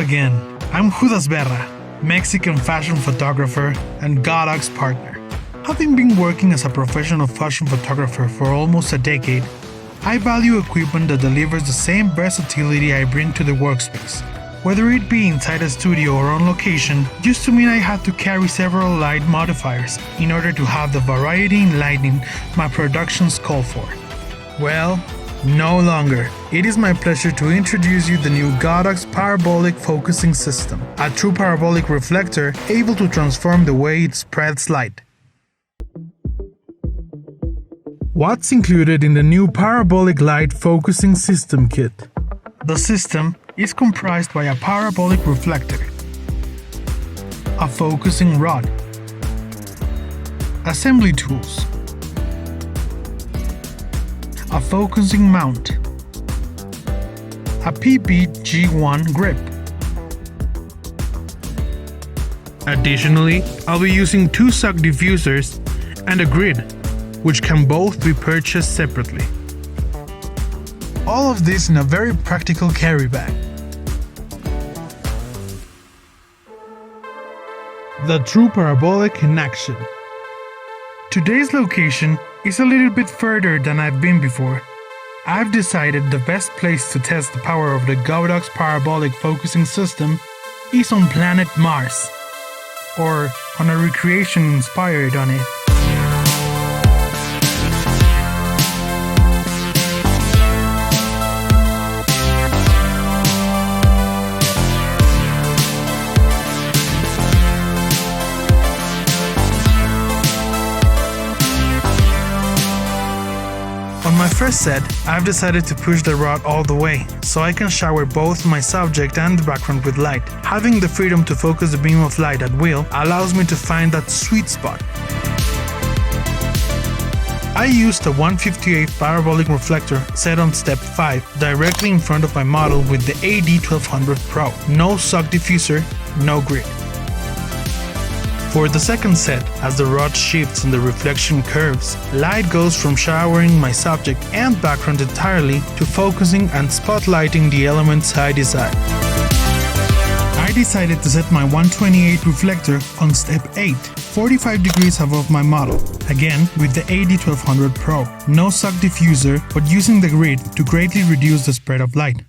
again, I'm Judas Berra, Mexican fashion photographer and Godox partner. Having been working as a professional fashion photographer for almost a decade, I value equipment that delivers the same versatility I bring to the workspace. Whether it be inside a studio or on location, used to mean I had to carry several light modifiers in order to have the variety in lighting my productions call for. Well, no longer. It is my pleasure to introduce you the new Godox Parabolic focusing system, a true parabolic reflector able to transform the way it spreads light. What's included in the new Parabolic Light Focusing System Kit? The system is comprised by a parabolic reflector, a focusing rod, assembly tools, a focusing mount, a PPG1 grip. Additionally, I'll be using 2 suck diffusers and a grid, which can both be purchased separately. All of this in a very practical carry bag. The true parabolic in action. Today's location is a little bit further than I've been before. I've decided the best place to test the power of the Godox Parabolic focusing system is on planet Mars, or on a recreation inspired on it. On my first set, I've decided to push the rod all the way, so I can shower both my subject and the background with light. Having the freedom to focus the beam of light at will allows me to find that sweet spot. I used a 1/58 parabolic reflector set on step 5 directly in front of my model with the AD1200 Pro. No suck diffuser, no grid. For the second set, as the rod shifts and the reflection curves, light goes from showering my subject and background entirely to focusing and spotlighting the elements I desire. I decided to set my 128 reflector on step 8, 45 degrees above my model, again with the AD1200 Pro. No suck diffuser, but using the grid to greatly reduce the spread of light.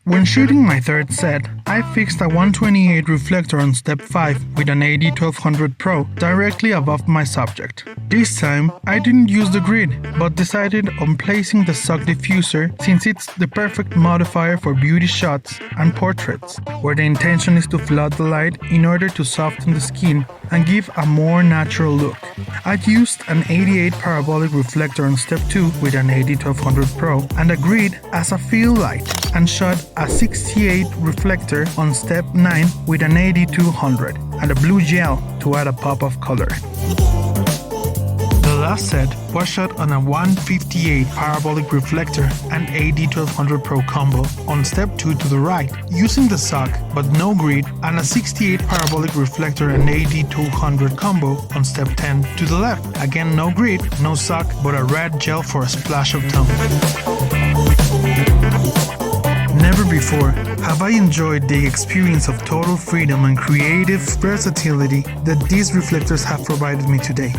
When shooting my third set, I fixed a 128 reflector on step 5 with an AD1200 Pro directly above my subject. This time, I didn't use the grid, but decided on placing the suck diffuser since it's the perfect modifier for beauty shots and portraits, where the intention is to flood the light in order to soften the skin and give a more natural look. I used an 88 parabolic reflector on step 2 with an AD1200 Pro and a grid as a fill light, and shot a 68 reflector on step 9 with an AD200 and a blue gel to add a pop of color. The last set was shot on a 158 parabolic reflector and AD1200 Pro combo on step 2 to the right, using the suck but no grid, and a 68 parabolic reflector and AD200 combo on step 10 to the left. Again, no grid, no suck, but a red gel for a splash of tone. Never before have I enjoyed the experience of total freedom and creative versatility that these reflectors have provided me today.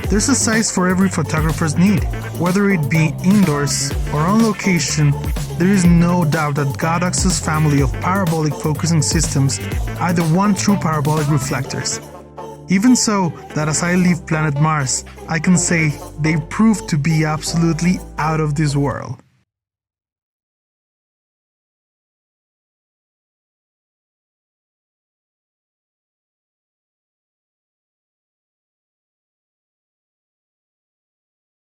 There's a size for every photographer's need. Whether it be indoors or on location, there is no doubt that Godox's family of parabolic focusing systems are the one true parabolic reflectors. Even so, that as I leave planet Mars, I can say they prove to be absolutely out of this world.